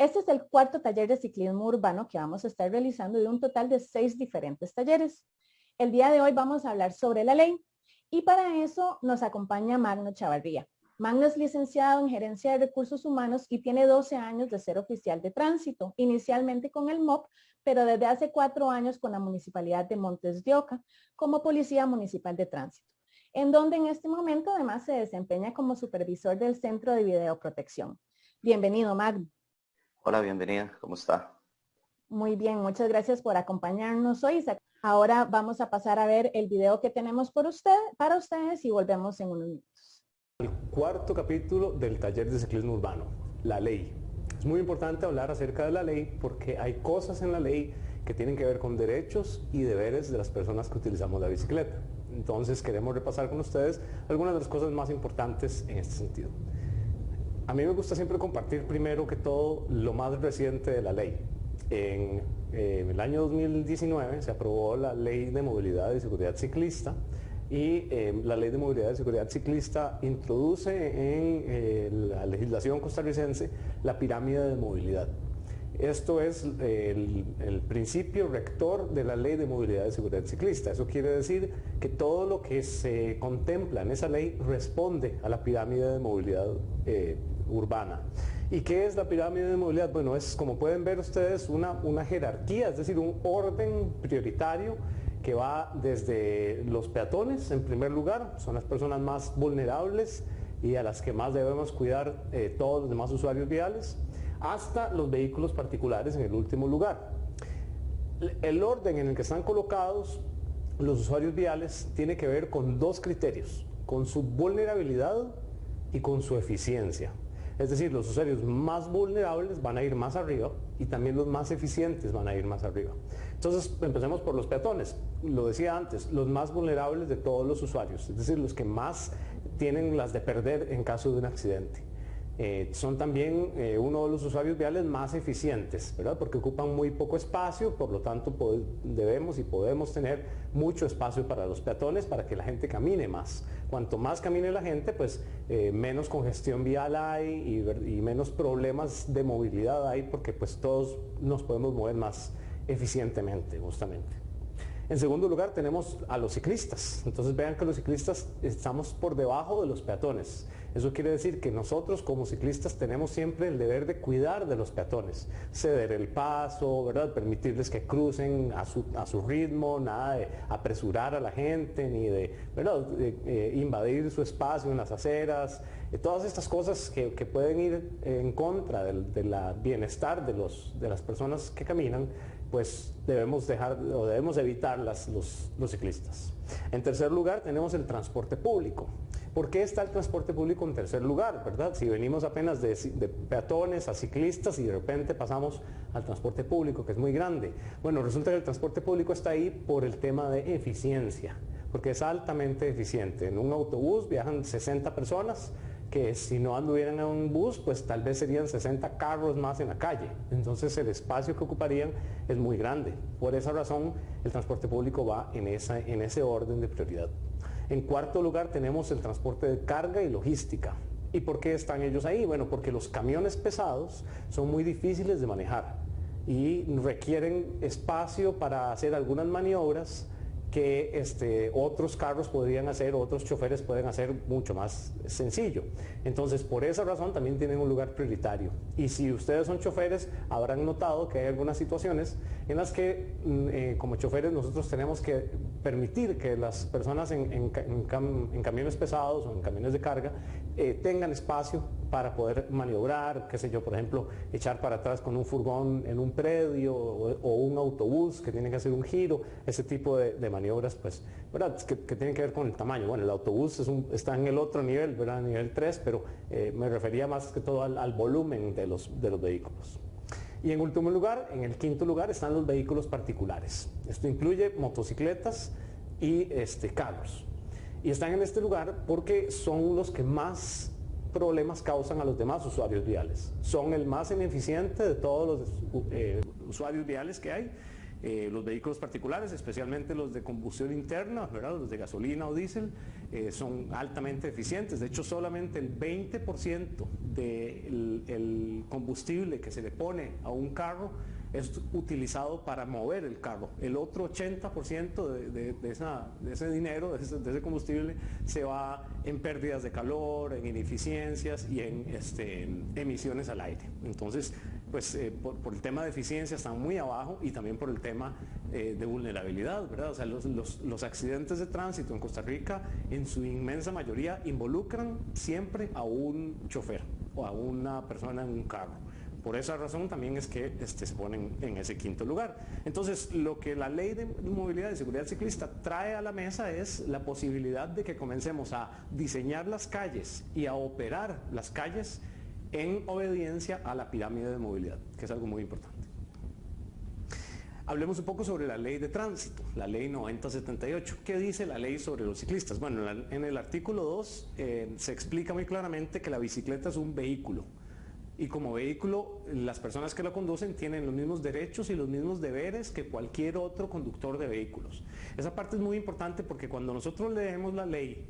Este es el cuarto taller de ciclismo urbano que vamos a estar realizando de un total de 6 diferentes talleres. El día de hoy vamos a hablar sobre la ley y para eso nos acompaña Magno Chavarría. Magno es licenciado en Gerencia de Recursos Humanos y tiene 12 años de ser oficial de tránsito, inicialmente con el MOP, pero desde hace 4 años con la Municipalidad de Montes de Oca como Policía Municipal de Tránsito, en donde en este momento además se desempeña como supervisor del Centro de Videoprotección. Bienvenido, Magno. Hola, bienvenida, ¿cómo está? Muy bien, muchas gracias por acompañarnos hoy. Ahora vamos a pasar a ver el video que tenemos para ustedes y volvemos en unos minutos. El cuarto capítulo del taller de ciclismo urbano, la ley. Es muy importante hablar acerca de la ley porque hay cosas en la ley que tienen que ver con derechos y deberes de las personas que utilizamos la bicicleta. Entonces queremos repasar con ustedes algunas de las cosas más importantes en este sentido. A mí me gusta siempre compartir primero que todo lo más reciente de la ley. En el año 2019 se aprobó la Ley de Movilidad y Seguridad Ciclista y la Ley de Movilidad y Seguridad Ciclista introduce en la legislación costarricense la pirámide de movilidad. Esto es el principio rector de la Ley de Movilidad y Seguridad Ciclista. Eso quiere decir que todo lo que se contempla en esa ley responde a la pirámide de movilidad urbana. ¿Y qué es la pirámide de movilidad? Bueno, es, como pueden ver ustedes, una jerarquía, es decir, un orden prioritario que va desde los peatones, en primer lugar, son las personas más vulnerables y a las que más debemos cuidar todos los demás usuarios viales, hasta los vehículos particulares en el último lugar. El orden en el que están colocados los usuarios viales tiene que ver con dos criterios, con su vulnerabilidad y con su eficiencia. Es decir, los usuarios más vulnerables van a ir más arriba y también los más eficientes van a ir más arriba. Entonces, empecemos por los peatones. Lo decía antes, los más vulnerables de todos los usuarios, es decir, los que más tienen las de perder en caso de un accidente. Son también uno de los usuarios viales más eficientes, ¿verdad? Porque ocupan muy poco espacio, por lo tanto debemos y podemos tener mucho espacio para los peatones para que la gente camine más. Cuanto más camine la gente, pues menos congestión vial hay y menos problemas de movilidad hay porque pues todos nos podemos mover más eficientemente, justamente. En segundo lugar tenemos a los ciclistas. Entonces vean que los ciclistas estamos por debajo de los peatones. Eso quiere decir que nosotros como ciclistas tenemos siempre el deber de cuidar de los peatones, ceder el paso, ¿verdad? Permitirles que crucen a su ritmo, nada de apresurar a la gente, ni de, ¿verdad? Invadir su espacio en las aceras, todas estas cosas que pueden ir en contra del bienestar de las personas que caminan, pues debemos evitar los ciclistas. En tercer lugar tenemos el transporte público. ¿Por qué está el transporte público en tercer lugar, verdad? Si venimos apenas de peatones a ciclistas y de repente pasamos al transporte público, que es muy grande. Bueno, resulta que el transporte público está ahí por el tema de eficiencia, porque es altamente eficiente. En un autobús viajan 60 personas, que si no anduvieran en un bus, pues tal vez serían 60 carros más en la calle. Entonces el espacio que ocuparían es muy grande. Por esa razón, el transporte público va en ese orden de prioridad. En cuarto lugar tenemos el transporte de carga y logística. ¿Y por qué están ellos ahí? Bueno, porque los camiones pesados son muy difíciles de manejar y requieren espacio para hacer algunas maniobras que otros carros podrían hacer, otros choferes pueden hacer mucho más sencillo. Entonces, por esa razón también tienen un lugar prioritario. Y si ustedes son choferes, habrán notado que hay algunas situaciones en las que como choferes nosotros tenemos que permitir que las personas en camiones pesados o en camiones de carga tengan espacio para poder maniobrar, qué sé yo, por ejemplo, echar para atrás con un furgón en un predio o un autobús que tiene que hacer un giro, ese tipo de maniobras, pues, ¿verdad? Que tienen que ver con el tamaño. Bueno, el autobús está en el otro nivel, ¿verdad? Nivel 3, pero me refería más que todo al volumen de los vehículos. Y en último lugar, en el quinto lugar, están los vehículos particulares. Esto incluye motocicletas y carros. Y están en este lugar porque son los que más problemas causan a los demás usuarios viales. Son el más ineficiente de todos los usuarios viales que hay. Los vehículos particulares, especialmente los de combustión interna, ¿verdad? Los de gasolina o diésel, son altamente eficientes. De hecho, solamente el 20% del combustible que se le pone a un carro es utilizado para mover el carro. El otro 80% de ese dinero, de ese combustible, se va en pérdidas de calor, en ineficiencias y en emisiones al aire. Entonces, pues por el tema de eficiencia están muy abajo, y también por el tema de vulnerabilidad, ¿verdad? O sea, los accidentes de tránsito en Costa Rica en su inmensa mayoría involucran siempre a un chofer o a una persona en un carro. Por esa razón también es que se ponen en ese quinto lugar. Entonces, lo que la Ley de Movilidad y Seguridad Ciclista trae a la mesa es la posibilidad de que comencemos a diseñar las calles y a operar las calles en obediencia a la pirámide de movilidad, que es algo muy importante. Hablemos un poco sobre la ley de tránsito, la ley 9078. ¿Qué dice la ley sobre los ciclistas? Bueno, en el artículo 2 se explica muy claramente que la bicicleta es un vehículo, y como vehículo las personas que lo conducen tienen los mismos derechos y los mismos deberes que cualquier otro conductor de vehículos. Esa parte es muy importante, porque cuando nosotros leemos la ley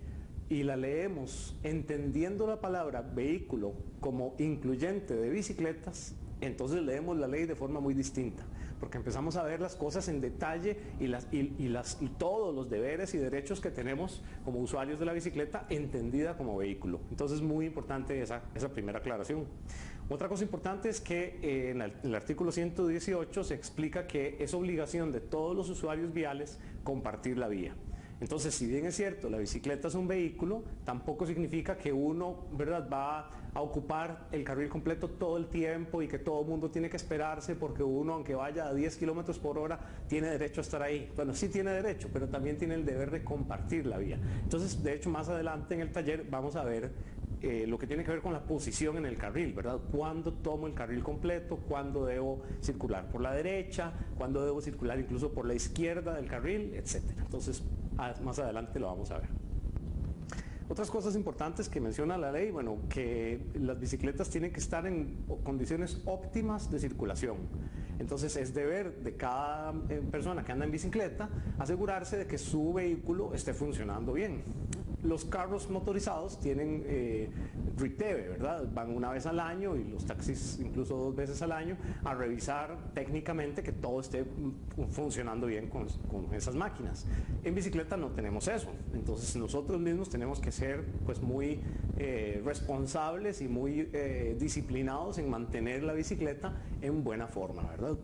y la leemos entendiendo la palabra vehículo como incluyente de bicicletas, entonces leemos la ley de forma muy distinta, porque empezamos a ver las cosas en detalle y todos los deberes y derechos que tenemos como usuarios de la bicicleta entendida como vehículo. Entonces es muy importante esa primera aclaración. Otra cosa importante es que en el artículo 118 se explica que es obligación de todos los usuarios viales compartir la vía. Entonces, si bien es cierto, la bicicleta es un vehículo, tampoco significa que uno, ¿verdad?, va a ocupar el carril completo todo el tiempo y que todo el mundo tiene que esperarse porque uno, aunque vaya a 10 kilómetros por hora, tiene derecho a estar ahí. Bueno, sí tiene derecho, pero también tiene el deber de compartir la vía. Entonces, de hecho, más adelante en el taller vamos a ver lo que tiene que ver con la posición en el carril, ¿verdad? ¿Cuándo tomo el carril completo? ¿Cuándo debo circular por la derecha? ¿Cuándo debo circular incluso por la izquierda del carril? Etcétera. Entonces, más adelante lo vamos a ver. Otras cosas importantes que menciona la ley, bueno, que las bicicletas tienen que estar en condiciones óptimas de circulación. Entonces es deber de cada persona que anda en bicicleta asegurarse de que su vehículo esté funcionando bien. Los carros motorizados tienen RITEVE, ¿verdad? Van una vez al año, y los taxis incluso 2 veces al año, a revisar técnicamente que todo esté funcionando bien con esas máquinas. En bicicleta no tenemos eso, entonces nosotros mismos tenemos que ser pues muy responsables y muy disciplinados en mantener la bicicleta en buena forma, ¿verdad?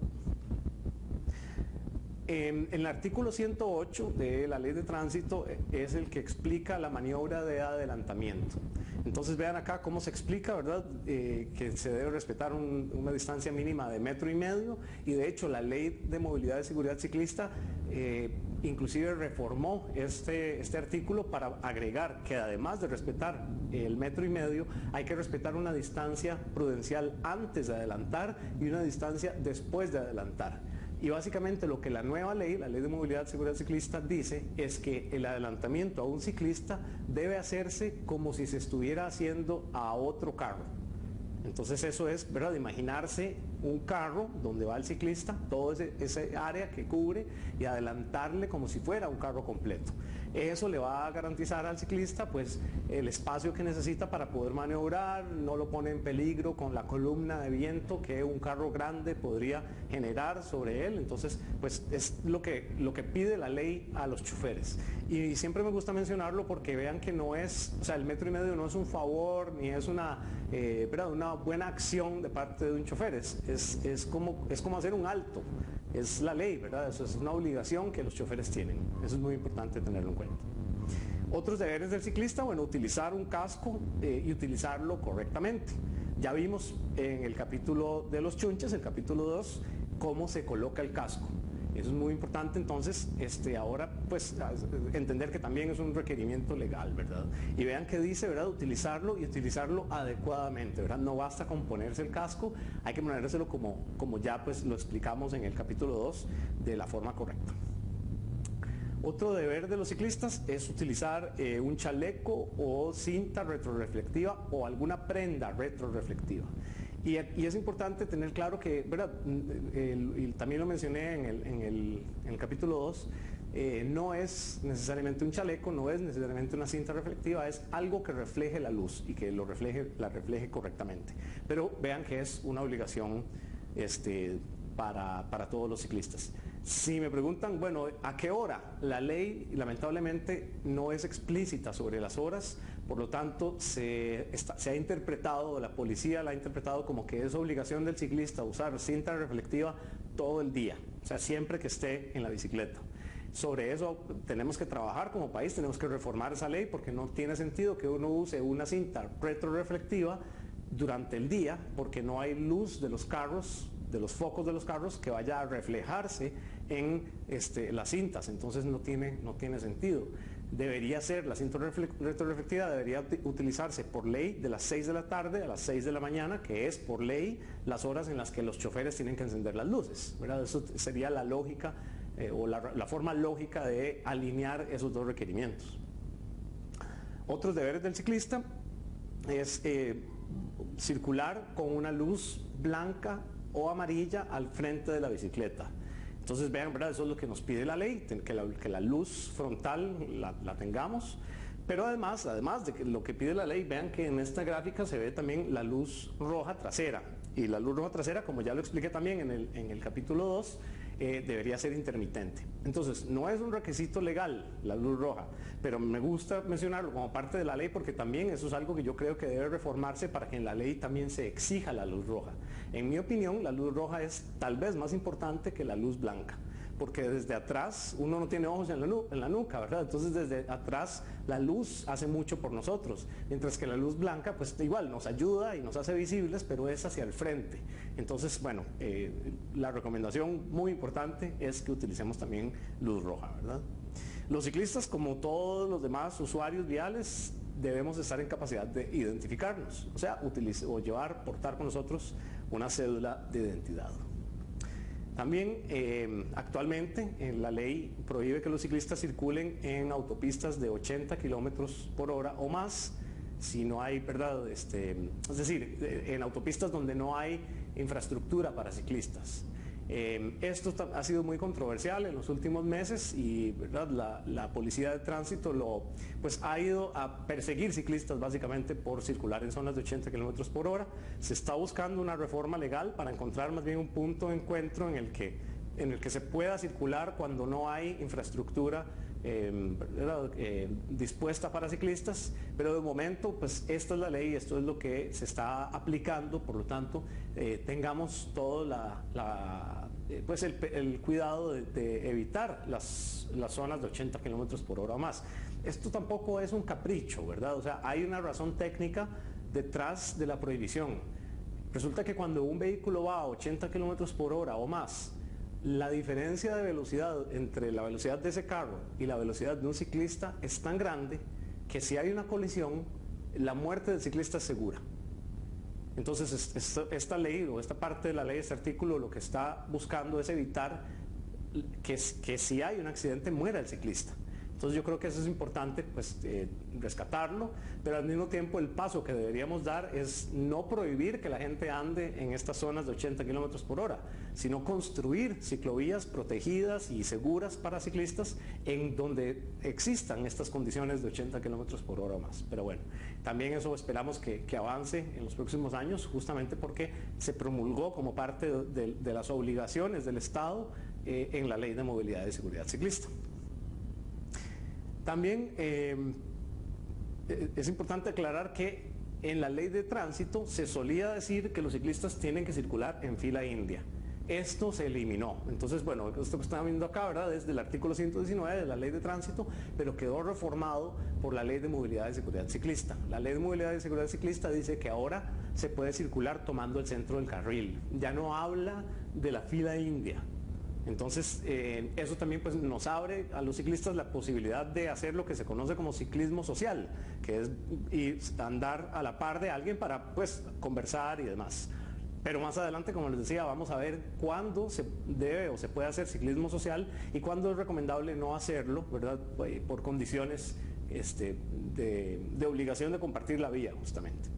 En el artículo 108 de la ley de tránsito es el que explica la maniobra de adelantamiento. Entonces vean acá cómo se explica, ¿verdad?, que se debe respetar una distancia mínima de 1,5 metros, y de hecho la ley de movilidad y seguridad ciclista inclusive reformó este artículo para agregar que además de respetar el 1,5 metros, hay que respetar una distancia prudencial antes de adelantar y una distancia después de adelantar. Y básicamente lo que la nueva ley, la ley de movilidad y seguridad ciclista, dice es que el adelantamiento a un ciclista debe hacerse como si se estuviera haciendo a otro carro. Entonces eso es, ¿verdad?, imaginarse un carro donde va el ciclista, todo ese área que cubre, y adelantarle como si fuera un carro completo. Eso le va a garantizar al ciclista pues el espacio que necesita para poder maniobrar, no lo pone en peligro con la columna de viento que un carro grande podría generar sobre él. Entonces pues es lo que pide la ley a los choferes. Y siempre me gusta mencionarlo porque vean que no es, o sea, el 1,5 metros no es un favor ni es una buena acción de parte de un chofer, es como hacer un alto. Es la ley, ¿verdad? Eso es una obligación que los choferes tienen. Eso es muy importante tenerlo en cuenta. Otros deberes del ciclista, bueno, utilizar un casco y utilizarlo correctamente. Ya vimos en el capítulo de los chunches, el capítulo 2, cómo se coloca el casco. Eso es muy importante, entonces, ahora, pues, entender que también es un requerimiento legal, ¿verdad? Y vean que dice, ¿verdad?, utilizarlo y utilizarlo adecuadamente, ¿verdad? No basta con ponerse el casco, hay que ponérselo como ya, pues, lo explicamos en el capítulo 2, de la forma correcta. Otro deber de los ciclistas es utilizar un chaleco o cinta retroreflectiva o alguna prenda retroreflectiva. Y es importante tener claro que, ¿verdad?, y también lo mencioné en el capítulo 2, no es necesariamente un chaleco, no es necesariamente una cinta reflectiva, es algo que refleje la luz y que la refleje correctamente. Pero vean que es una obligación para todos los ciclistas. Si me preguntan, bueno, ¿a qué hora? La ley lamentablemente no es explícita sobre las horas, por lo tanto se ha interpretado, la policía la ha interpretado como que es obligación del ciclista usar cinta reflectiva todo el día, o sea, siempre que esté en la bicicleta. Sobre eso tenemos que trabajar como país, tenemos que reformar esa ley porque no tiene sentido que uno use una cinta retroreflectiva durante el día porque no hay luz de los carros, de los focos de los carros que vaya a reflejarse en las cintas, entonces no tiene sentido. Debería ser, la cinta retroreflectiva debería utilizarse por ley de las 6 de la tarde a las 6 de la mañana, que es por ley las horas en las que los choferes tienen que encender las luces, ¿verdad? Eso sería la lógica o la forma lógica de alinear esos dos requerimientos. Otros deberes del ciclista es circular con una luz blanca o amarilla al frente de la bicicleta. Entonces vean, ¿verdad? Eso es lo que nos pide la ley, que la luz frontal la tengamos, pero además de que lo que pide la ley, vean que en esta gráfica se ve también la luz roja trasera, y la luz roja trasera, como ya lo expliqué también en el capítulo 2, debería ser intermitente. Entonces, no es un requisito legal la luz roja, pero me gusta mencionarlo como parte de la ley porque también eso es algo que yo creo que debe reformarse para que en la ley también se exija la luz roja. En mi opinión, la luz roja es tal vez más importante que la luz blanca, porque desde atrás uno no tiene ojos en la nuca, ¿verdad? Entonces desde atrás la luz hace mucho por nosotros, mientras que la luz blanca pues igual nos ayuda y nos hace visibles, pero es hacia el frente. Entonces, bueno, la recomendación muy importante es que utilicemos también luz roja, ¿verdad? Los ciclistas, como todos los demás usuarios viales, debemos estar en capacidad de identificarnos, o sea, portar con nosotros una cédula de identidad. También actualmente la ley prohíbe que los ciclistas circulen en autopistas de 80 kilómetros por hora o más si no hay, ¿verdad? Es decir, en autopistas donde no hay infraestructura para ciclistas. Esto ha sido muy controversial en los últimos meses y, ¿verdad? La policía de tránsito pues ha ido a perseguir ciclistas básicamente por circular en zonas de 80 kilómetros por hora. Se está buscando una reforma legal para encontrar más bien un punto de encuentro en el que se pueda circular cuando no hay infraestructura dispuesta para ciclistas, pero de momento pues esta es la ley, esto es lo que se está aplicando, por lo tanto tengamos todo pues el cuidado de evitar las zonas de 80 kilómetros por hora o más. Esto tampoco es un capricho, ¿verdad? O sea, hay una razón técnica detrás de la prohibición. Resulta que cuando un vehículo va a 80 kilómetros por hora o más, la diferencia de velocidad entre la velocidad de ese carro y la velocidad de un ciclista es tan grande que si hay una colisión, la muerte del ciclista es segura. Entonces esta ley o esta parte de la ley, este artículo, lo que está buscando es evitar que si hay un accidente muera el ciclista. Entonces yo creo que eso es importante, pues rescatarlo, pero al mismo tiempo el paso que deberíamos dar es no prohibir que la gente ande en estas zonas de 80 kilómetros por hora, sino construir ciclovías protegidas y seguras para ciclistas en donde existan estas condiciones de 80 kilómetros por hora o más. Pero bueno, también eso esperamos que avance en los próximos años, justamente porque se promulgó como parte de las obligaciones del Estado en la Ley de Movilidad y Seguridad Ciclista. También es importante aclarar que en la ley de tránsito se solía decir que los ciclistas tienen que circular en fila india. Esto se eliminó. Entonces, bueno, esto que estamos viendo acá, ¿verdad? Desde el artículo 119 de la ley de tránsito, pero quedó reformado por la Ley de Movilidad y Seguridad Ciclista. La Ley de Movilidad y Seguridad Ciclista dice que ahora se puede circular tomando el centro del carril. Ya no habla de la fila india. Entonces, eso también pues, nos abre a los ciclistas la posibilidad de hacer lo que se conoce como ciclismo social, que es andar a la par de alguien para pues, conversar y demás. Pero más adelante, como les decía, vamos a ver cuándo se debe o se puede hacer ciclismo social y cuándo es recomendable no hacerlo, ¿verdad? Por condiciones de obligación de compartir la vía, justamente.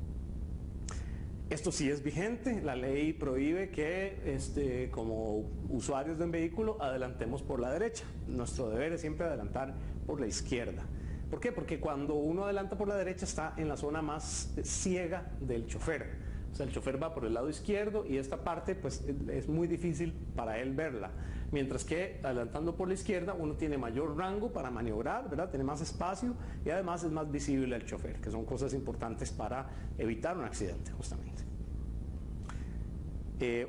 Esto sí es vigente, la ley prohíbe que como usuarios de un vehículo adelantemos por la derecha. Nuestro deber es siempre adelantar por la izquierda. ¿Por qué? Porque cuando uno adelanta por la derecha está en la zona más ciega del chofer. O sea, el chofer va por el lado izquierdo y esta parte pues es muy difícil para él verla. Mientras que adelantando por la izquierda uno tiene mayor rango para maniobrar, ¿verdad? Tiene más espacio y además es más visible al chofer, que son cosas importantes para evitar un accidente justamente.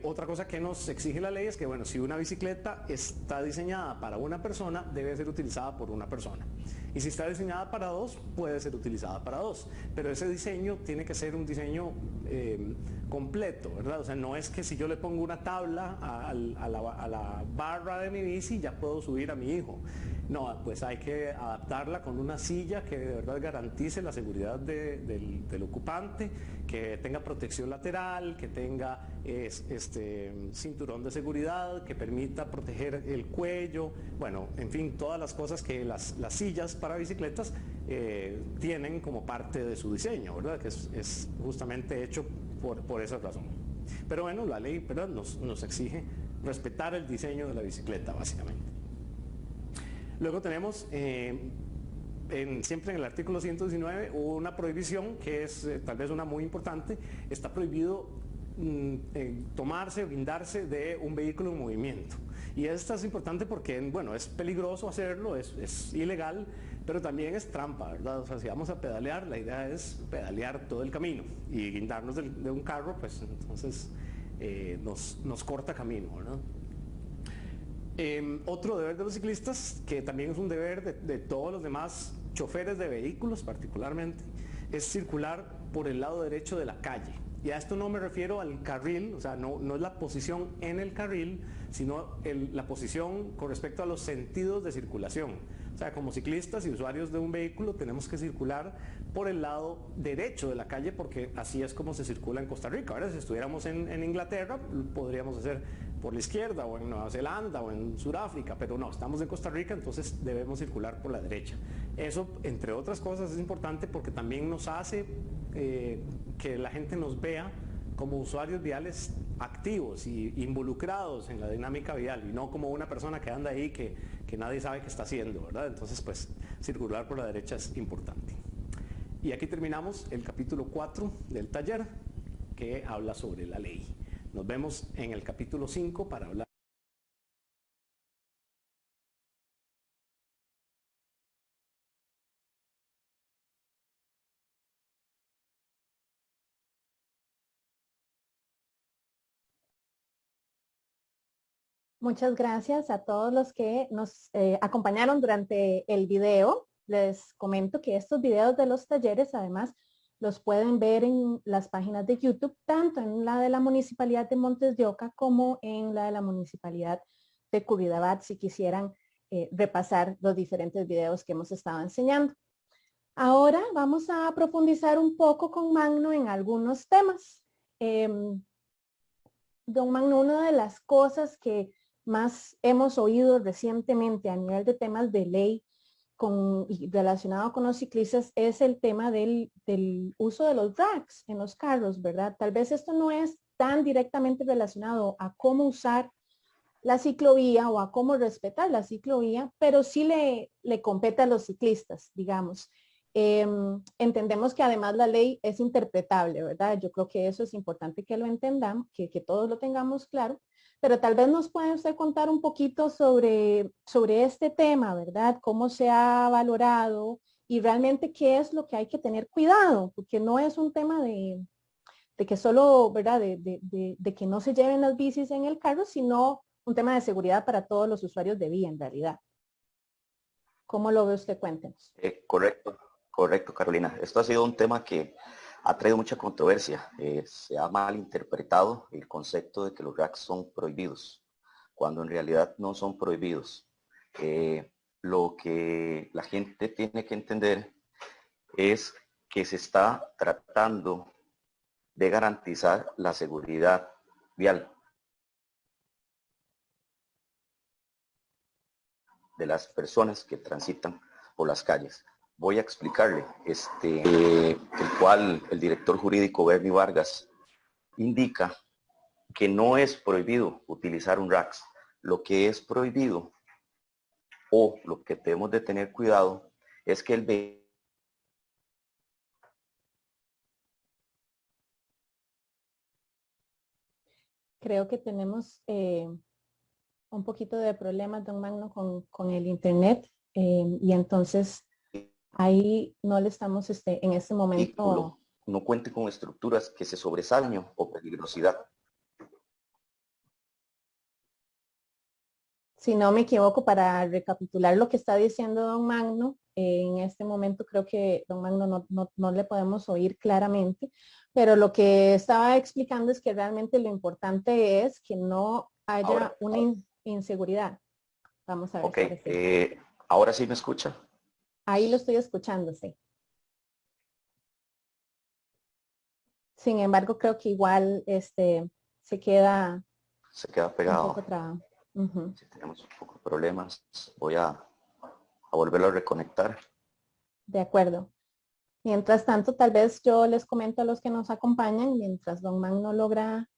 Otra cosa que nos exige la ley es que, bueno, si una bicicleta está diseñada para una persona, debe ser utilizada por una persona. Y si está diseñada para dos, puede ser utilizada para dos. Pero ese diseño tiene que ser un diseño completo, ¿verdad? O sea, no es que si yo le pongo una tabla a la barra de mi bici, ya puedo subir a mi hijo. No, pues hay que adaptarla con una silla que de verdad garantice la seguridad del ocupante, que tenga protección lateral, que tenga cinturón de seguridad, que permita proteger el cuello, bueno, en fin, todas las cosas que las sillas para bicicletas tienen como parte de su diseño, ¿verdad? Que es justamente hecho por esa razón. Pero bueno, la ley, ¿verdad?, nos exige respetar el diseño de la bicicleta, básicamente. Luego tenemos, siempre en el artículo 119, una prohibición que es tal vez una muy importante. Está prohibido tomarse o guindarse de un vehículo en movimiento. Y esto es importante porque, bueno, es peligroso hacerlo, es ilegal, pero también es trampa, ¿verdad? O sea, si vamos a pedalear, la idea es pedalear todo el camino, y guindarnos de un carro, pues entonces nos corta camino, ¿verdad? Otro deber de los ciclistas, que también es un deber de todos los demás choferes de vehículos particularmente, es circular por el lado derecho de la calle. Y a esto no me refiero al carril, o sea, no es la posición en el carril, sino la posición con respecto a los sentidos de circulación. O sea, como ciclistas y usuarios de un vehículo tenemos que circular por el lado derecho de la calle, porque así es como se circula en Costa Rica. Ahora, si estuviéramos en Inglaterra, podríamos hacer por la izquierda, o en Nueva Zelanda, o en Sudáfrica, pero no, estamos en Costa Rica, entonces debemos circular por la derecha. Eso, entre otras cosas, es importante porque también nos hace que la gente nos vea como usuarios viales activos y involucrados en la dinámica vial, y no como una persona que anda ahí que nadie sabe qué está haciendo, ¿verdad? Entonces, pues, circular por la derecha es importante. Y aquí terminamos el capítulo 4 del taller, que habla sobre la ley. Nos vemos en el capítulo 5 para hablar. Muchas gracias a todos los que nos acompañaron durante el video. Les comento que estos videos de los talleres además los pueden ver en las páginas de YouTube, tanto en la de la Municipalidad de Montes de Oca como en la de la Municipalidad de Curridabat, si quisieran repasar los diferentes videos que hemos estado enseñando. Ahora vamos a profundizar un poco con Magno en algunos temas. Don Magno, una de las cosas que más hemos oído recientemente a nivel de temas de ley relacionado con los ciclistas es el tema del uso de los drags en los carros, ¿verdad? Tal vez esto no es tan directamente relacionado a cómo usar la ciclovía o a cómo respetar la ciclovía, pero sí le compete a los ciclistas, digamos. Entendemos que además la ley es interpretable, ¿verdad? Yo creo que eso es importante que lo entendamos, que todos lo tengamos claro, pero tal vez nos puede usted contar un poquito sobre este tema, ¿verdad? Cómo se ha valorado y realmente qué es lo que hay que tener cuidado, porque no es un tema de que solo, ¿verdad? De que no se lleven las bicis en el carro, sino un tema de seguridad para todos los usuarios de vía en realidad. ¿Cómo lo ve usted? Cuéntenos. Correcto, Carolina. Esto ha sido un tema que ha traído mucha controversia. Se ha malinterpretado el concepto de que los drags son prohibidos, cuando en realidad no son prohibidos. Lo que la gente tiene que entender es que se está tratando de garantizar la seguridad vial de las personas que transitan por las calles. Voy a explicarle, el cual el director jurídico Bernie Vargas indica que no es prohibido utilizar un RAX. Lo que es prohibido o lo que debemos de tener cuidado es que el vehículo Creo que tenemos un poquito de problemas, don Magno, con el internet y entonces ahí no le estamos en este momento. no cuente con estructuras que se sobresalgan o peligrosidad. Si no me equivoco, para recapitular lo que está diciendo don Magno, en este momento creo que don Magno no le podemos oír claramente, pero lo que estaba explicando es que realmente lo importante es que no haya una inseguridad. Vamos a ver. Ok, ahora sí me escucha. Ahí lo estoy escuchando, sí. Sin embargo, creo que igual se queda pegado. un poco trabado. Si tenemos un poco de problemas, voy a volverlo a reconectar. De acuerdo. Mientras tanto, tal vez yo les comento a los que nos acompañan, mientras don Magno logra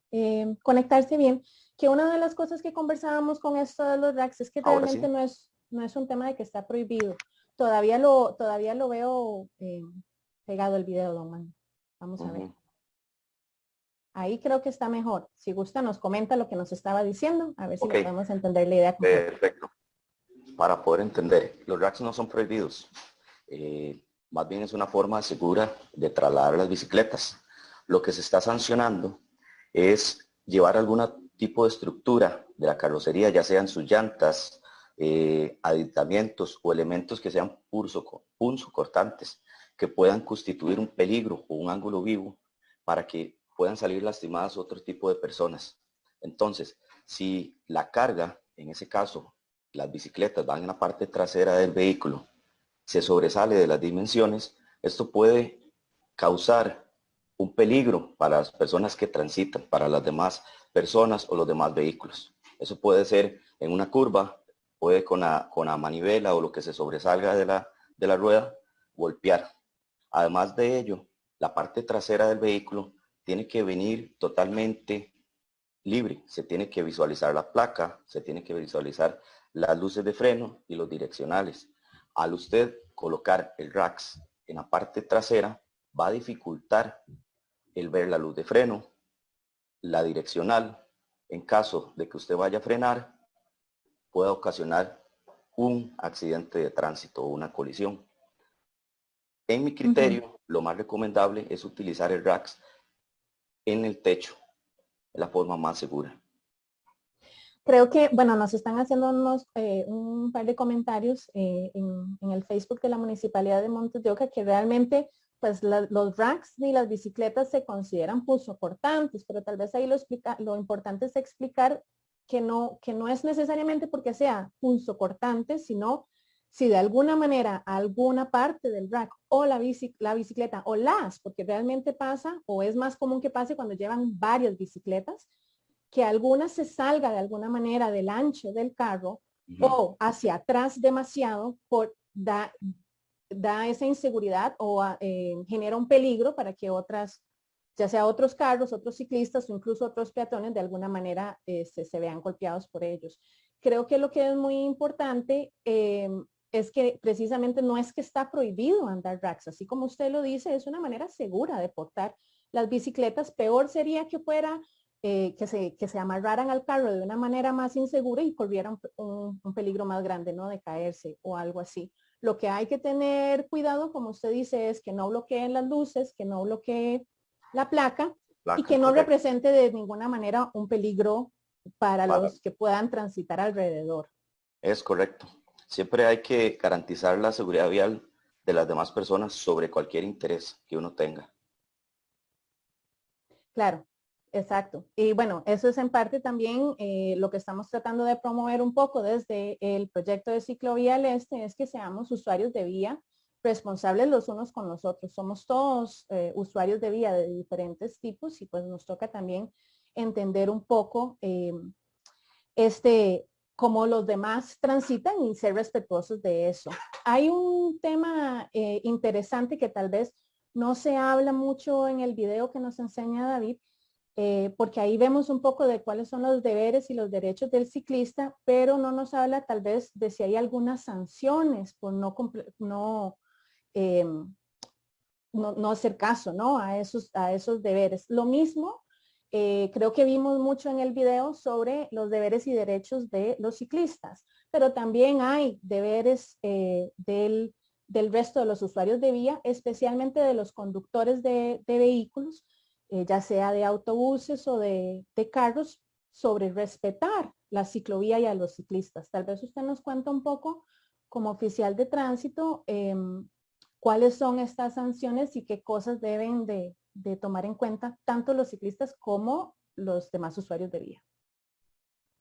conectarse bien, que una de las cosas que conversábamos con esto de los racks es que realmente no es un tema de que está prohibido. Todavía lo veo pegado el video, don Magno. Vamos a ver. Ahí creo que está mejor. Si gusta, nos comenta lo que nos estaba diciendo, a ver si le podemos entender la idea completa. Perfecto. Para poder entender, los racks no son prohibidos. Más bien es una forma segura de trasladar las bicicletas. Lo que se está sancionando es llevar algún tipo de estructura de la carrocería, ya sean sus llantas, aditamentos o elementos que sean punzocortantes, que puedan constituir un peligro o un ángulo vivo para que puedan salir lastimadas otro tipo de personas. Entonces, si la carga, en ese caso, las bicicletas van en la parte trasera del vehículo, se sobresale de las dimensiones, esto puede causar un peligro para las personas que transitan, para las demás personas o los demás vehículos. Eso puede ser en una curva, puede con la manivela o lo que se sobresalga de la rueda, golpear. Además de ello, la parte trasera del vehículo tiene que venir totalmente libre. Se tiene que visualizar la placa, se tiene que visualizar las luces de freno y los direccionales. Al usted colocar el RAX en la parte trasera, va a dificultar el ver la luz de freno, la direccional. En caso de que usted vaya a frenar, pueda ocasionar un accidente de tránsito o una colisión. En mi criterio, lo más recomendable es utilizar el RAX en el techo, es la forma más segura. Creo que, bueno, nos están haciendo un par de comentarios en el Facebook de la Municipalidad de Montes de Oca que realmente, pues los racks ni las bicicletas se consideran punzocortantes, pero tal vez ahí lo importante es explicar que no es necesariamente porque sea punzocortante, sino si de alguna manera alguna parte del rack o la bicicleta o porque realmente pasa o es más común que pase cuando llevan varias bicicletas, que alguna se salga de alguna manera del ancho del carro o hacia atrás demasiado, da esa inseguridad o genera un peligro para que otras, ya sea otros carros, otros ciclistas o incluso otros peatones de alguna manera se vean golpeados por ellos. Creo que lo que es muy importante es que precisamente no es que está prohibido andar racks, así como usted lo dice, es una manera segura de portar las bicicletas. Peor sería que fuera que se amarraran al carro de una manera más insegura y corriera un peligro más grande, ¿no? De caerse o algo así. Lo que hay que tener cuidado, como usted dice, es que no bloqueen las luces, que no bloquee la placa y que no represente de ninguna manera un peligro para los que puedan transitar alrededor. Es correcto. Siempre hay que garantizar la seguridad vial de las demás personas sobre cualquier interés que uno tenga. Claro. Exacto. Y bueno, eso es en parte también lo que estamos tratando de promover un poco desde el proyecto de Ciclovía al Este, es que seamos usuarios de vía responsables los unos con los otros. Somos todos usuarios de vía de diferentes tipos y pues nos toca también entender un poco cómo los demás transitan y ser respetuosos de eso. Hay un tema interesante que tal vez no se habla mucho en el video que nos enseña David, porque ahí vemos un poco de cuáles son los deberes y los derechos del ciclista, pero no nos habla tal vez de si hay algunas sanciones por eh, no hacer caso, ¿no? A esos deberes. Lo mismo, creo que vimos mucho en el video sobre los deberes y derechos de los ciclistas, pero también hay deberes del resto de los usuarios de vía, especialmente de los conductores de vehículos, ya sea de autobuses o de carros, sobre respetar la ciclovía y a los ciclistas. Tal vez usted nos cuenta un poco, como oficial de tránsito, cuáles son estas sanciones y qué cosas deben de tomar en cuenta tanto los ciclistas como los demás usuarios de vía.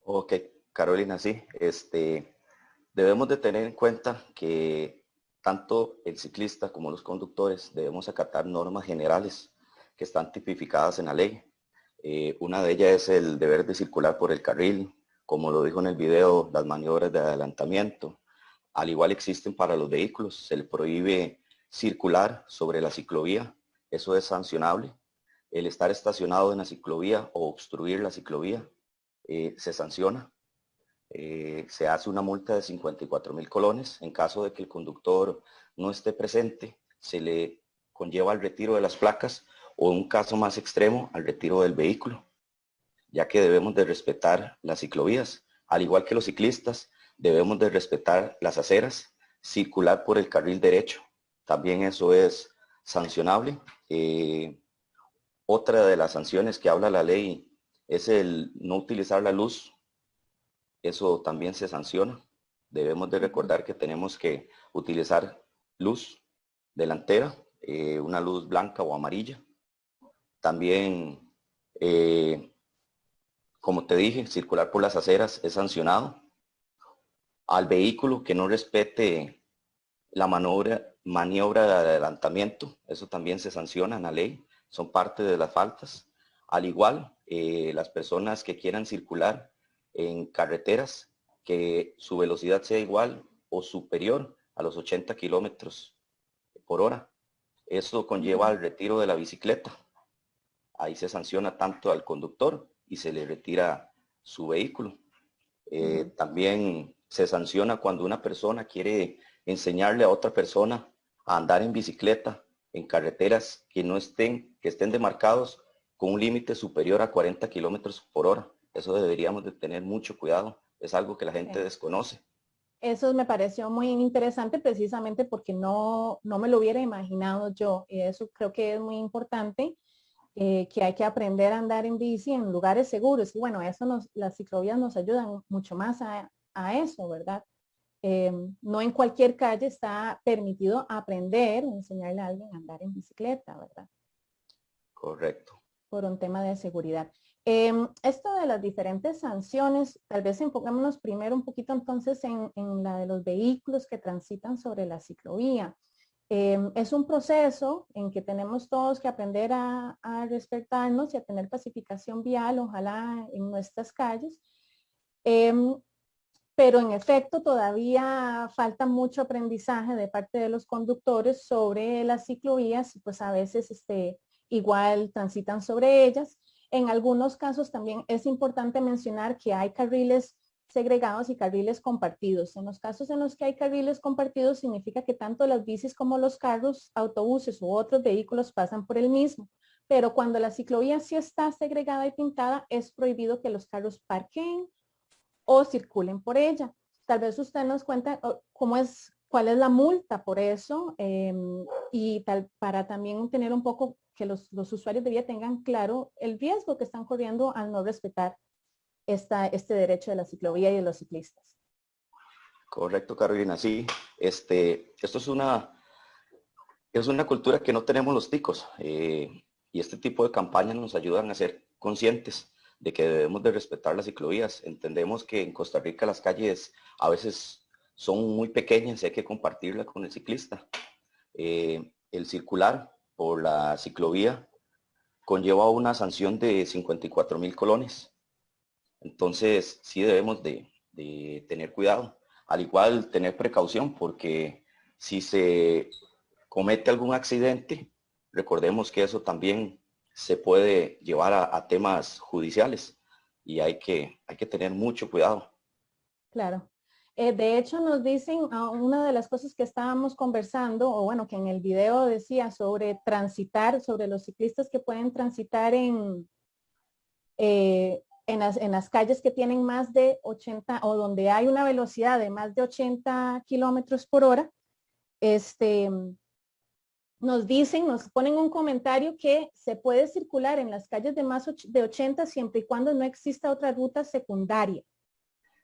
Ok, Carolina, sí. Debemos de tener en cuenta que tanto el ciclista como los conductores debemos acatar normas generales que están tipificadas en la ley. Una de ellas es el deber de circular por el carril, como lo dijo en el video, las maniobras de adelantamiento. Al igual existen para los vehículos, se le prohíbe circular sobre la ciclovía, eso es sancionable. El estar estacionado en la ciclovía o obstruir la ciclovía se sanciona. Se hace una multa de 54,000 colones. En caso de que el conductor no esté presente, se le conlleva el retiro de las placas o, en un caso más extremo, al retiro del vehículo, ya que debemos de respetar las ciclovías. Al igual que los ciclistas, debemos de respetar las aceras, circular por el carril derecho. También eso es sancionable. Otra de las sanciones que habla la ley es el no utilizar la luz. Eso también se sanciona. Debemos de recordar que tenemos que utilizar luz delantera, una luz blanca o amarilla. También, como te dije, circular por las aceras es sancionado. Al vehículo que no respete la maniobra de adelantamiento, eso también se sanciona en la ley, son parte de las faltas. Al igual, las personas que quieran circular en carreteras, que su velocidad sea igual o superior a los 80 kilómetros por hora. Eso conlleva el retiro de la bicicleta. Ahí se sanciona tanto al conductor y se le retira su vehículo. También se sanciona cuando una persona quiere enseñarle a otra persona a andar en bicicleta en carreteras que estén demarcados con un límite superior a 40 kilómetros por hora. Eso deberíamos de tener mucho cuidado. Es algo que la gente desconoce. Eso me pareció muy interesante precisamente porque no me lo hubiera imaginado yo. Y eso creo que es muy importante, que hay que aprender a andar en bici en lugares seguros. Y bueno, las ciclovías nos ayudan mucho más a eso, ¿verdad? No en cualquier calle está permitido aprender o enseñarle a alguien a andar en bicicleta, ¿verdad? Correcto. Por un tema de seguridad. Esto de las diferentes sanciones, tal vez enfocémonos primero un poquito entonces en la de los vehículos que transitan sobre la ciclovía. Es un proceso en que tenemos todos que aprender a respetarnos y a tener pacificación vial, ojalá en nuestras calles. Pero en efecto todavía falta mucho aprendizaje de parte de los conductores sobre las ciclovías, pues a veces igual transitan sobre ellas. En algunos casos también es importante mencionar que hay carriles segregados y carriles compartidos. En los casos en los que hay carriles compartidos significa que tanto las bicis como los carros, autobuses u otros vehículos pasan por el mismo. Pero cuando la ciclovía sí está segregada y pintada, es prohibido que los carros parquen o circulen por ella. Tal vez usted nos cuenta cuál es la multa por eso, y para también tener un poco que los usuarios de vía tengan claro el riesgo que están corriendo al no respetar este derecho de la ciclovía y de los ciclistas. Correcto, Carolina. Sí, esto es una cultura que no tenemos los ticos, y este tipo de campañas nos ayudan a ser conscientes de que debemos de respetar las ciclovías. Entendemos que en Costa Rica las calles a veces son muy pequeñas y hay que compartirla con el ciclista. El circular por la ciclovía conlleva una sanción de 54,000 colones. Entonces sí debemos de tener cuidado. Al igual tener precaución, porque si se comete algún accidente, recordemos que eso también se puede llevar a temas judiciales y hay que tener mucho cuidado. Claro. De hecho, nos dicen una de las cosas que estábamos conversando, o bueno, que en el video decía sobre transitar, sobre los ciclistas que pueden transitar en las calles que tienen más de 80 o donde hay una velocidad de más de 80 kilómetros por hora. Nos dicen, nos ponen un comentario que se puede circular en las calles de más de 80 siempre y cuando no exista otra ruta secundaria,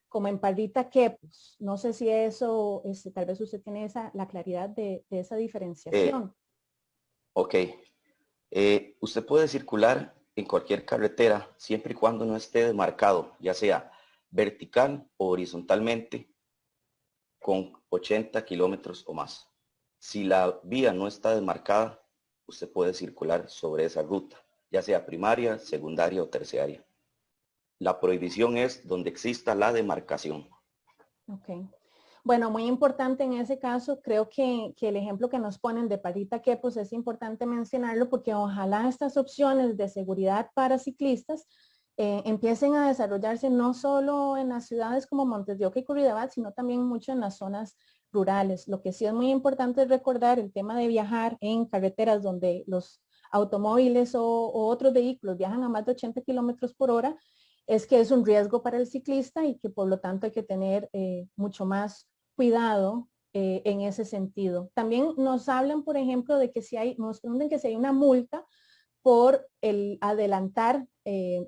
como en Parrita Quepos. No sé si eso, tal vez usted tiene la claridad de esa diferenciación. Ok. Usted puede circular en cualquier carretera siempre y cuando no esté demarcado, ya sea vertical o horizontalmente, con 80 kilómetros o más. Si la vía no está demarcada, usted puede circular sobre esa ruta, ya sea primaria, secundaria o terciaria. La prohibición es donde exista la demarcación. Ok. Bueno, muy importante en ese caso, creo que el ejemplo que nos ponen de Parrita Quepos es importante mencionarlo porque ojalá estas opciones de seguridad para ciclistas empiecen a desarrollarse no solo en las ciudades como Montes de Oca y Curridabat, sino también mucho en las zonas rurales. Lo que sí es muy importante es recordar el tema de viajar en carreteras donde los automóviles o otros vehículos viajan a más de 80 kilómetros por hora, es que es un riesgo para el ciclista y que por lo tanto hay que tener mucho más cuidado en ese sentido. También nos hablan, por ejemplo, de que nos preguntan que si hay una multa por el adelantar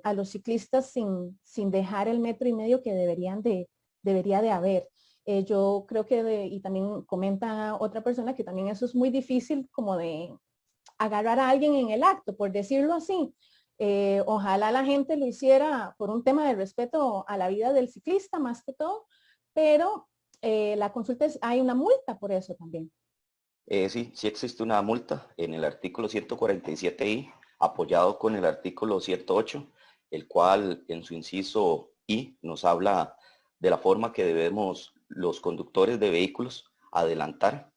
a los ciclistas sin dejar el 1,5 metros que debería de haber. Yo creo que, y también comenta otra persona que también eso es muy difícil como de agarrar a alguien en el acto, por decirlo así. Ojalá la gente lo hiciera por un tema de respeto a la vida del ciclista más que todo, pero la consulta hay una multa por eso también. Sí, sí existe una multa en el artículo 147I, apoyado con el artículo 108, el cual en su inciso I nos habla de la forma que debemos los conductores de vehículos adelantar.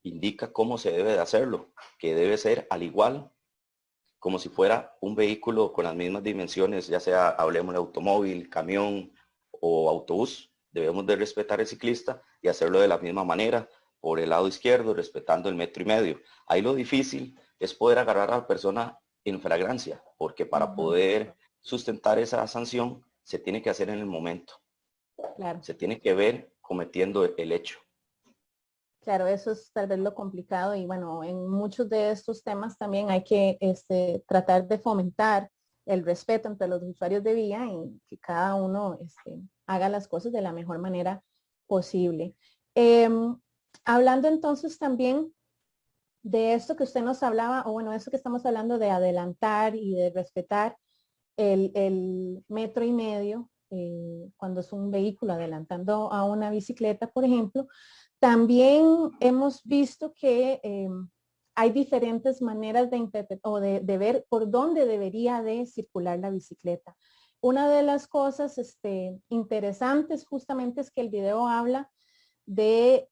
Indica cómo se debe de hacerlo, que debe ser al igual como si fuera un vehículo con las mismas dimensiones, ya sea, hablemos de automóvil, camión o autobús. Debemos de respetar al ciclista y hacerlo de la misma manera, por el lado izquierdo, respetando el 1,5 metros. Ahí lo difícil es poder agarrar a la persona en flagrancia, porque para poder sustentar esa sanción se tiene que hacer en el momento. Claro. Se tiene que ver cometiendo el hecho. Claro, eso es tal vez lo complicado y bueno, en muchos de estos temas también hay que tratar de fomentar el respeto entre los usuarios de vía y que cada uno haga las cosas de la mejor manera posible. Hablando entonces también de esto que usted nos hablaba, o bueno, esto que estamos hablando de adelantar y de respetar el 1,5 metros, cuando es un vehículo adelantando a una bicicleta, por ejemplo. También hemos visto que hay diferentes maneras de interpretar o de ver por dónde debería de circular la bicicleta. Una de las cosas interesantes justamente es que el video habla de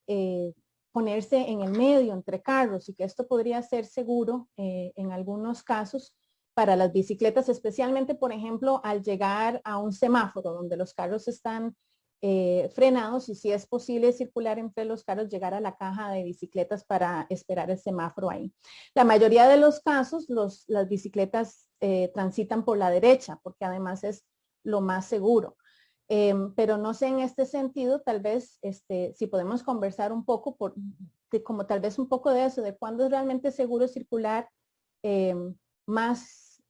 ponerse en el medio entre carros y que esto podría ser seguro en algunos casos para las bicicletas, especialmente, por ejemplo, al llegar a un semáforo donde los carros están frenados y si es posible circular entre los carros, llegar a la caja de bicicletas para esperar el semáforo ahí. La mayoría de los casos, las bicicletas transitan por la derecha, porque además es lo más seguro. Pero no sé en este sentido, tal vez si podemos conversar un poco como tal vez un poco de eso, de cuándo es realmente seguro circular más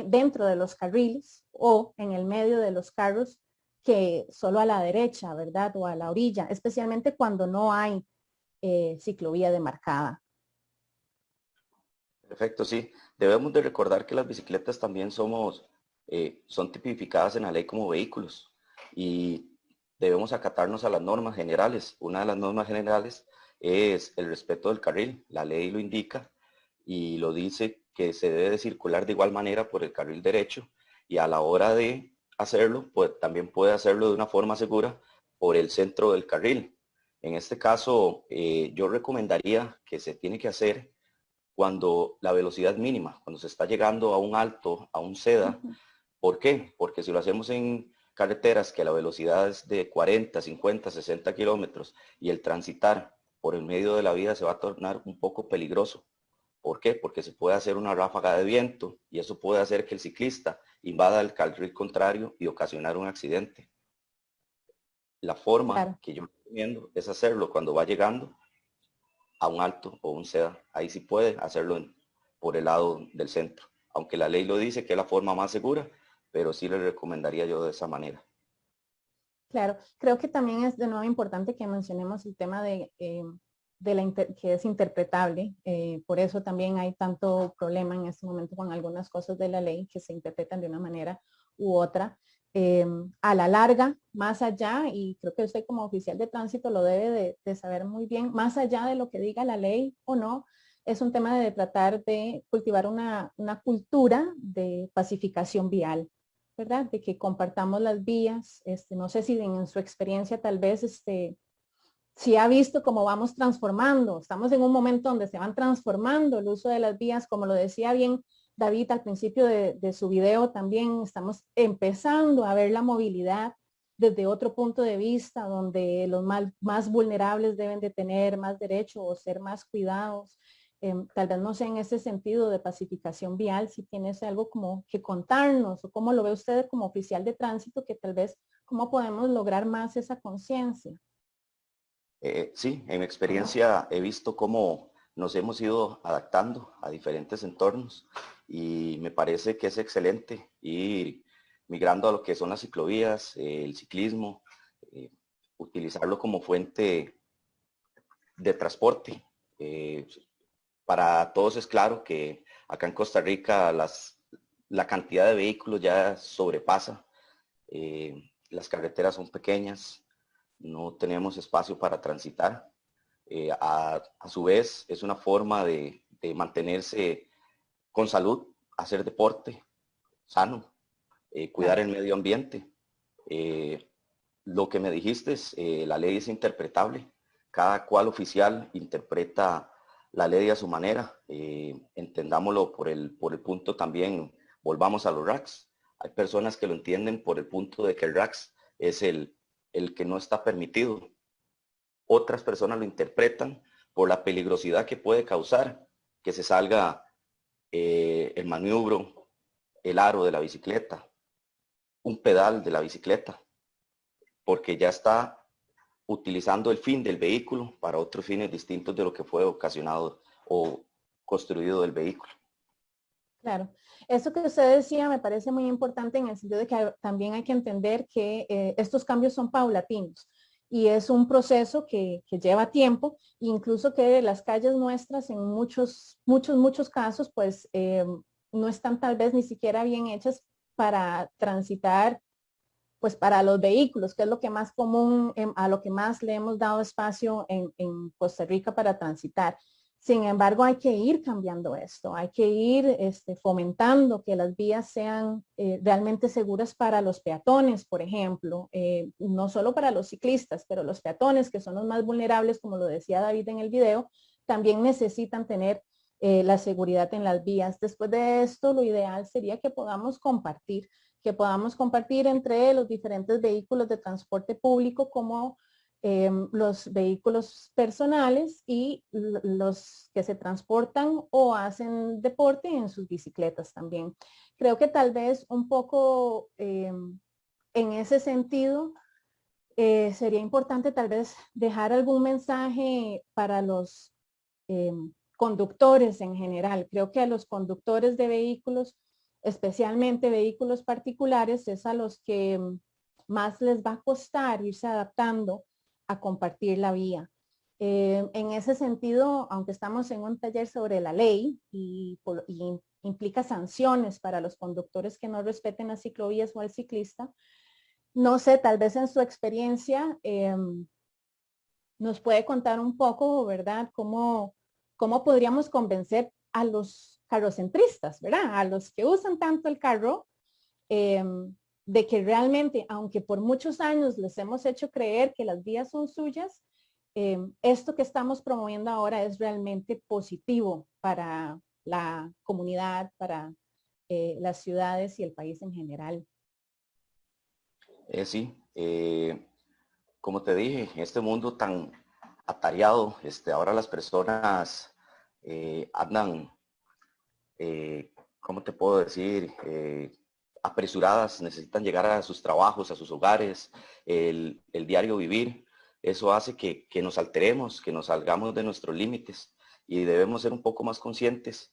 dentro de los carriles o en el medio de los carros que solo a la derecha, ¿verdad? O a la orilla, especialmente cuando no hay ciclovía demarcada. Perfecto, sí. Debemos de recordar que las bicicletas también son tipificadas en la ley como vehículos y debemos acatarnos a las normas generales. Una de las normas generales es el respeto del carril. La ley lo indica y lo dice que se debe de circular de igual manera por el carril derecho y a la hora de hacerlo, pues también puede hacerlo de una forma segura por el centro del carril. En este caso, yo recomendaría que se tiene que hacer cuando la velocidad mínima, cuando se está llegando a un alto, a un seda. ¿Por qué? Porque si lo hacemos en carreteras que la velocidad es de 40, 50, 60 kilómetros y el transitar por el medio de la vía se va a tornar un poco peligroso. ¿Por qué? Porque se puede hacer una ráfaga de viento y eso puede hacer que el ciclista invada el carril contrario y ocasionar un accidente. La forma Claro. que yo recomiendo es hacerlo cuando va llegando a un alto o un seda. Ahí sí puede hacerlo por el lado del centro. Aunque la ley lo dice que es la forma más segura, pero sí le recomendaría yo de esa manera. Claro, creo que también es de nuevo importante que mencionemos el tema de que es interpretable. Por eso también hay tanto problema en este momento con algunas cosas de la ley que se interpretan de una manera u otra. A la larga, más allá, y creo que usted como oficial de tránsito lo debe de saber muy bien, más allá de lo que diga la ley o no, es un tema de tratar de cultivar una cultura de pacificación vial, ¿verdad? De que compartamos las vías. No sé si en su experiencia tal vez si ha visto cómo vamos transformando. Estamos en un momento donde se van transformando el uso de las vías, como lo decía bien David al principio de su video, también estamos empezando a ver la movilidad desde otro punto de vista, donde los más vulnerables deben de tener más derecho o ser más cuidados. Tal vez no sé en ese sentido de pacificación vial, si tienes algo como que contarnos o cómo lo ve usted como oficial de tránsito, que tal vez cómo podemos lograr más esa conciencia. Sí, en mi experiencia he visto cómo nos hemos ido adaptando a diferentes entornos y me parece que es excelente ir migrando a lo que son las ciclovías, el ciclismo, eh, utilizarlo como fuente de transporte. Para todos es claro que acá en Costa Rica la cantidad de vehículos ya sobrepasa. Las carreteras son pequeñas, no tenemos espacio para transitar. A su vez, es una forma de mantenerse con salud, hacer deporte sano, cuidar Claro. el medio ambiente. Eh, lo que me dijiste es, la ley es interpretable. Cada cual oficial interpreta la ley a su manera. Entendámoslo por el punto también, volvamos a los racks. Hay personas que lo entienden por el punto de que el racks es el que no está permitido. Otras personas lo interpretan por la peligrosidad que puede causar que se salga el maniobro, el aro de la bicicleta, un pedal de la bicicleta, porque ya está utilizando el fin del vehículo para otros fines distintos de lo que fue ocasionado o construido del vehículo. Claro, eso que usted decía me parece muy importante en el sentido de que también hay que entender que estos cambios son paulatinos y es un proceso que lleva tiempo, incluso que las calles nuestras en muchos casos pues no están tal vez ni siquiera bien hechas para transitar pues para los vehículos, que es lo que más común, a lo que más le hemos dado espacio en Costa Rica para transitar. Sin embargo, hay que ir cambiando esto, hay que ir fomentando que las vías sean realmente seguras para los peatones, por ejemplo, no solo para los ciclistas, pero los peatones, que son los más vulnerables, como lo decía David en el video, también necesitan tener la seguridad en las vías. Después de esto, lo ideal sería que podamos compartir entre los diferentes vehículos de transporte público como los vehículos personales y los que se transportan o hacen deporte en sus bicicletas también. Creo que tal vez un poco en ese sentido sería importante tal vez dejar algún mensaje para los conductores en general. Creo que a los conductores de vehículos, especialmente vehículos particulares, es a los que más les va a costar irse adaptando a compartir la vía. En ese sentido, aunque estamos en un taller sobre la ley y implica sanciones para los conductores que no respeten las ciclovías o al ciclista, no sé, tal vez en su experiencia nos puede contar un poco, ¿verdad? ¿Cómo podríamos convencer a los carrocentristas, ¿verdad? A los que usan tanto el carro, de que realmente, aunque por muchos años les hemos hecho creer que las vías son suyas, esto que estamos promoviendo ahora es realmente positivo para la comunidad, para las ciudades y el país en general. Sí, como te dije, en este mundo tan atareado, ahora las personas andan, ¿cómo te puedo decir? Apresuradas, necesitan llegar a sus trabajos, a sus hogares, el diario vivir. Eso hace que nos alteremos, que nos salgamos de nuestros límites y debemos ser un poco más conscientes,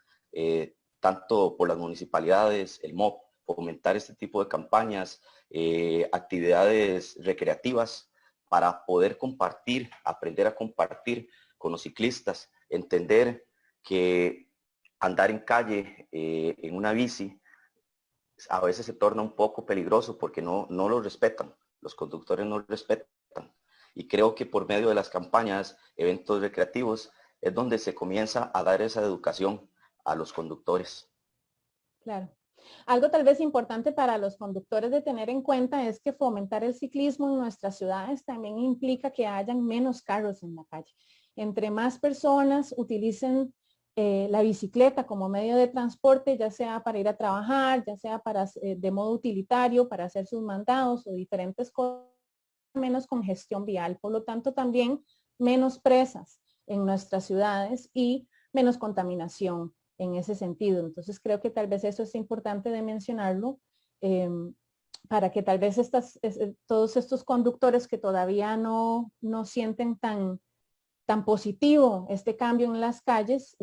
tanto por las municipalidades, el MOP, fomentar este tipo de campañas, actividades recreativas para poder compartir, aprender a compartir con los ciclistas, entender que andar en calle en una bici a veces se torna un poco peligroso porque no lo respetan, los conductores no lo respetan. Y creo que por medio de las campañas, eventos recreativos, es donde se comienza a dar esa educación a los conductores. Claro. Algo tal vez importante para los conductores de tener en cuenta es que fomentar el ciclismo en nuestras ciudades también implica que hayan menos carros en la calle. Entre más personas utilicen la bicicleta como medio de transporte, ya sea para ir a trabajar, ya sea para de modo utilitario, para hacer sus mandados o diferentes cosas, menos congestión vial. Por lo tanto, también menos presas en nuestras ciudades y menos contaminación en ese sentido. Entonces creo que tal vez eso es importante de mencionarlo para que tal vez todos estos conductores que todavía no sienten tan positivo este cambio en las calles,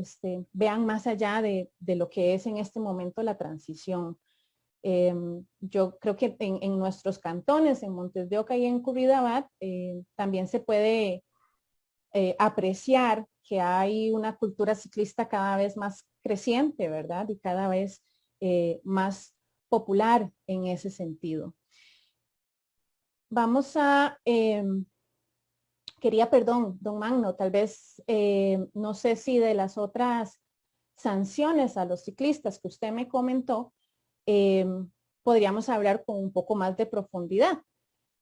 vean más allá de lo que es en este momento la transición. Yo creo que en nuestros cantones, en Montes de Oca y en Curridabat, también se puede apreciar que hay una cultura ciclista cada vez más creciente, ¿verdad? Y cada vez más popular en ese sentido. Vamos a, perdón, don Magno, tal vez, no sé si de las otras sanciones a los ciclistas que usted me comentó, podríamos hablar con un poco más de profundidad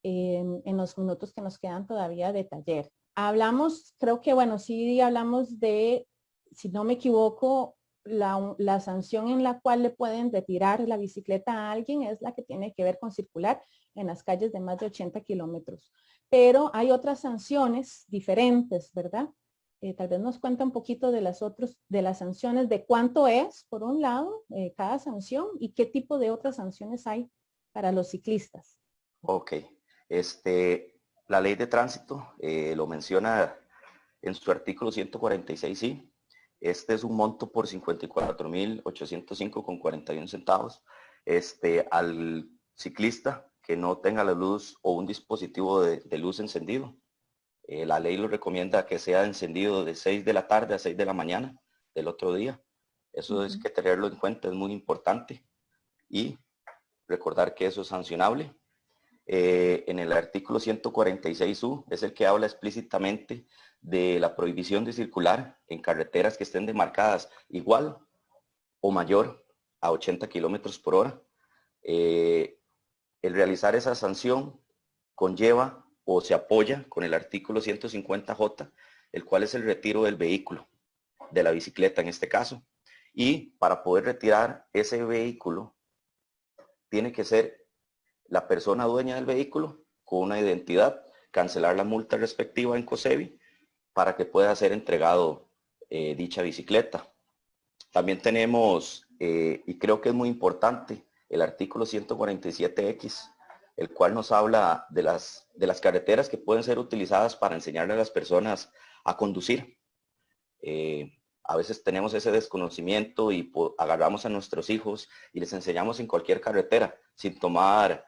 en los minutos que nos quedan todavía de taller. Hablamos, creo que bueno, sí hablamos de, si no me equivoco, la sanción en la cual le pueden retirar la bicicleta a alguien es la que tiene que ver con circular en las calles de más de 80 kilómetros. Pero hay otras sanciones diferentes, ¿verdad? Tal vez nos cuenta un poquito de las sanciones, de cuánto es, por un lado, cada sanción y qué tipo de otras sanciones hay para los ciclistas. Ok, la ley de tránsito lo menciona en su artículo 146, sí. Este es un monto por 54.805,41 centavos. Al ciclista que no tenga la luz o un dispositivo de luz encendido. La ley lo recomienda que sea encendido de 6 de la tarde a 6 de la mañana del otro día. Eso es que tenerlo en cuenta, es muy importante. Y recordar que eso es sancionable. En el artículo 146U es el que habla explícitamente de la prohibición de circular en carreteras que estén demarcadas igual o mayor a 80 kilómetros por hora. El realizar esa sanción conlleva o se apoya con el artículo 150J, el cual es el retiro del vehículo, de la bicicleta en este caso. Y para poder retirar ese vehículo, tiene que ser la persona dueña del vehículo con una identidad, cancelar la multa respectiva en COSEBI para que pueda ser entregado dicha bicicleta. También tenemos, y creo que es muy importante, el artículo 147X, el cual nos habla de las carreteras que pueden ser utilizadas para enseñarle a las personas a conducir. A veces tenemos ese desconocimiento y agarramos a nuestros hijos y les enseñamos en cualquier carretera sin tomar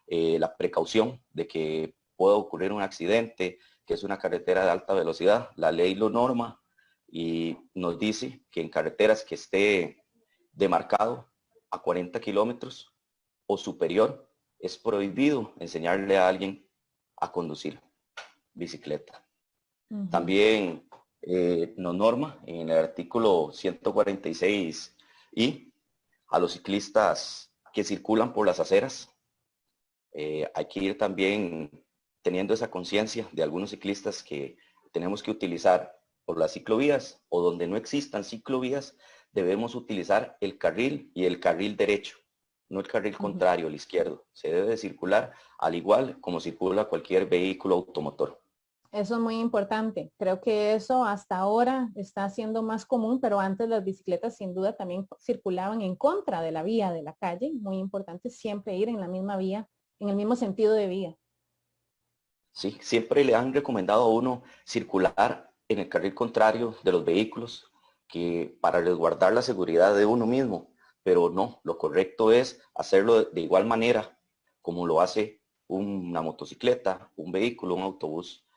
la precaución de que pueda ocurrir un accidente, que es una carretera de alta velocidad. La ley lo norma y nos dice que en carreteras que esté demarcado a 40 kilómetros o superior, es prohibido enseñarle a alguien a conducir bicicleta. También nos norma en el artículo 146 y a los ciclistas que circulan por las aceras. Hay que ir también teniendo esa conciencia de algunos ciclistas que tenemos que utilizar por las ciclovías, o donde no existan ciclovías, debemos utilizar el carril y el carril derecho, no el carril contrario, el izquierdo. Se debe de circular al igual como circula cualquier vehículo automotor. Eso es muy importante. Creo que eso hasta ahora está siendo más común, pero antes las bicicletas sin duda también circulaban en contra de la vía de la calle. Muy importante siempre ir en la misma vía, en el mismo sentido de vía. Sí, siempre le han recomendado a uno circular en el carril contrario de los vehículos, que para resguardar la seguridad de uno mismo, pero no, lo correcto es hacerlo de igual manera como lo hace una motocicleta, un vehículo, un autobús,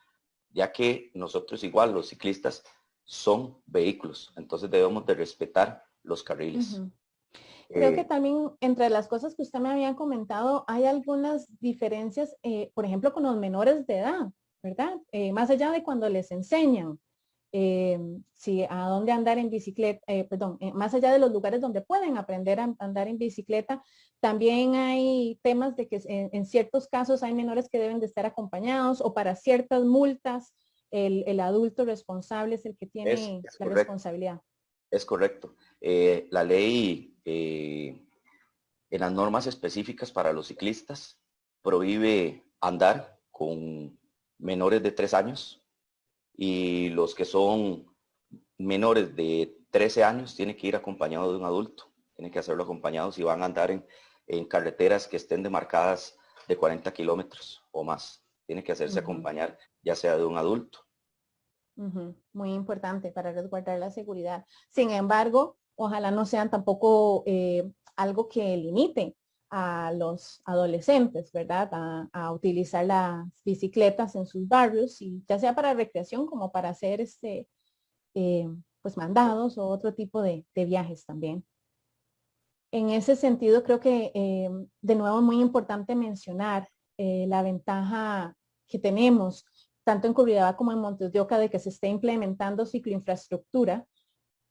ya que nosotros igual, los ciclistas, son vehículos, entonces debemos de respetar los carriles. Creo que también entre las cosas que usted me había comentado, hay algunas diferencias, por ejemplo, con los menores de edad, ¿verdad? Más allá de cuando les enseñan si a dónde andar en bicicleta, más allá de los lugares donde pueden aprender a andar en bicicleta, también hay temas de que en ciertos casos hay menores que deben de estar acompañados, o para ciertas multas el adulto responsable es el que tiene la responsabilidad. Es correcto. La ley, en las normas específicas para los ciclistas, prohíbe andar con menores de 3 años, y los que son menores de 13 años tienen que ir acompañados de un adulto. Tienen que hacerlo acompañados si van a andar en carreteras que estén demarcadas de 40 kilómetros o más. Tiene que hacerse acompañar ya sea de un adulto. Muy importante para resguardar la seguridad. Sin embargo, ojalá no sean tampoco algo que limite a los adolescentes, ¿verdad? A utilizar las bicicletas en sus barrios, y ya sea para recreación como para hacer pues mandados o otro tipo de viajes también. En ese sentido, creo que de nuevo es muy importante mencionar la ventaja que tenemos tanto en Curridabat como en Montes de Oca de que se esté implementando cicloinfraestructura,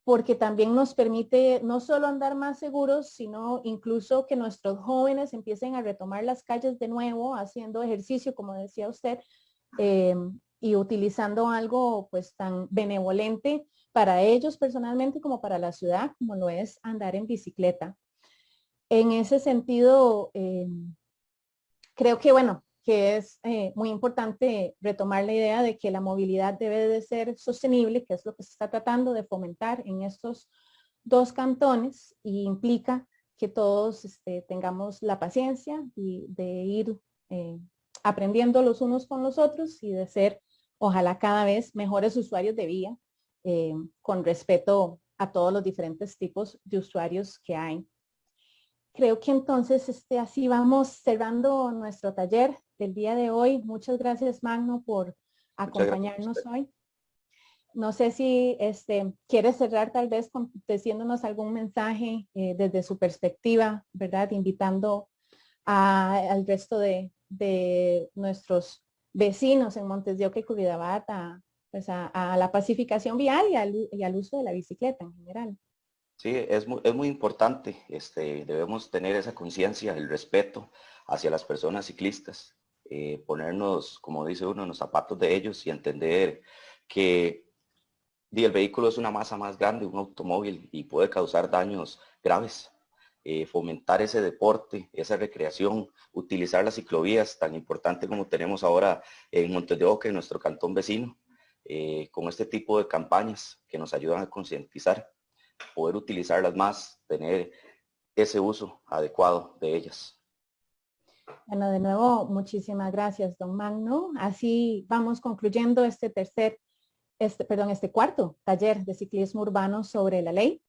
porque también nos permite no solo andar más seguros, sino incluso que nuestros jóvenes empiecen a retomar las calles de nuevo, haciendo ejercicio, como decía usted, y utilizando algo pues tan benevolente para ellos personalmente como para la ciudad, como lo es andar en bicicleta. En ese sentido, creo que bueno, que es muy importante retomar la idea de que la movilidad debe de ser sostenible, que es lo que se está tratando de fomentar en estos dos cantones, y implica que todos tengamos la paciencia y de ir aprendiendo los unos con los otros, y de ser, ojalá, cada vez mejores usuarios de vía, con respeto a todos los diferentes tipos de usuarios que hay. Creo que entonces así vamos cerrando nuestro taller del día de hoy. Muchas gracias, Magno, por acompañarnos hoy. No sé si quiere cerrar tal vez diciéndonos algún mensaje desde su perspectiva, ¿verdad? Invitando al resto de nuestros vecinos en Montes de Oca y Curridabat a la pacificación vial y al uso de la bicicleta en general. Sí, es muy importante. Debemos tener esa conciencia, el respeto hacia las personas ciclistas, ponernos, como dice uno, en los zapatos de ellos y entender que el vehículo es una masa más grande, un automóvil, y puede causar daños graves. Fomentar ese deporte, esa recreación, utilizar las ciclovías tan importante como tenemos ahora en Montes de Oca, en nuestro cantón vecino, con este tipo de campañas que nos ayudan a concientizar, poder utilizarlas más, tener ese uso adecuado de ellas. Bueno, de nuevo, muchísimas gracias, don Magno. Así vamos concluyendo este cuarto taller de ciclismo urbano sobre la ley.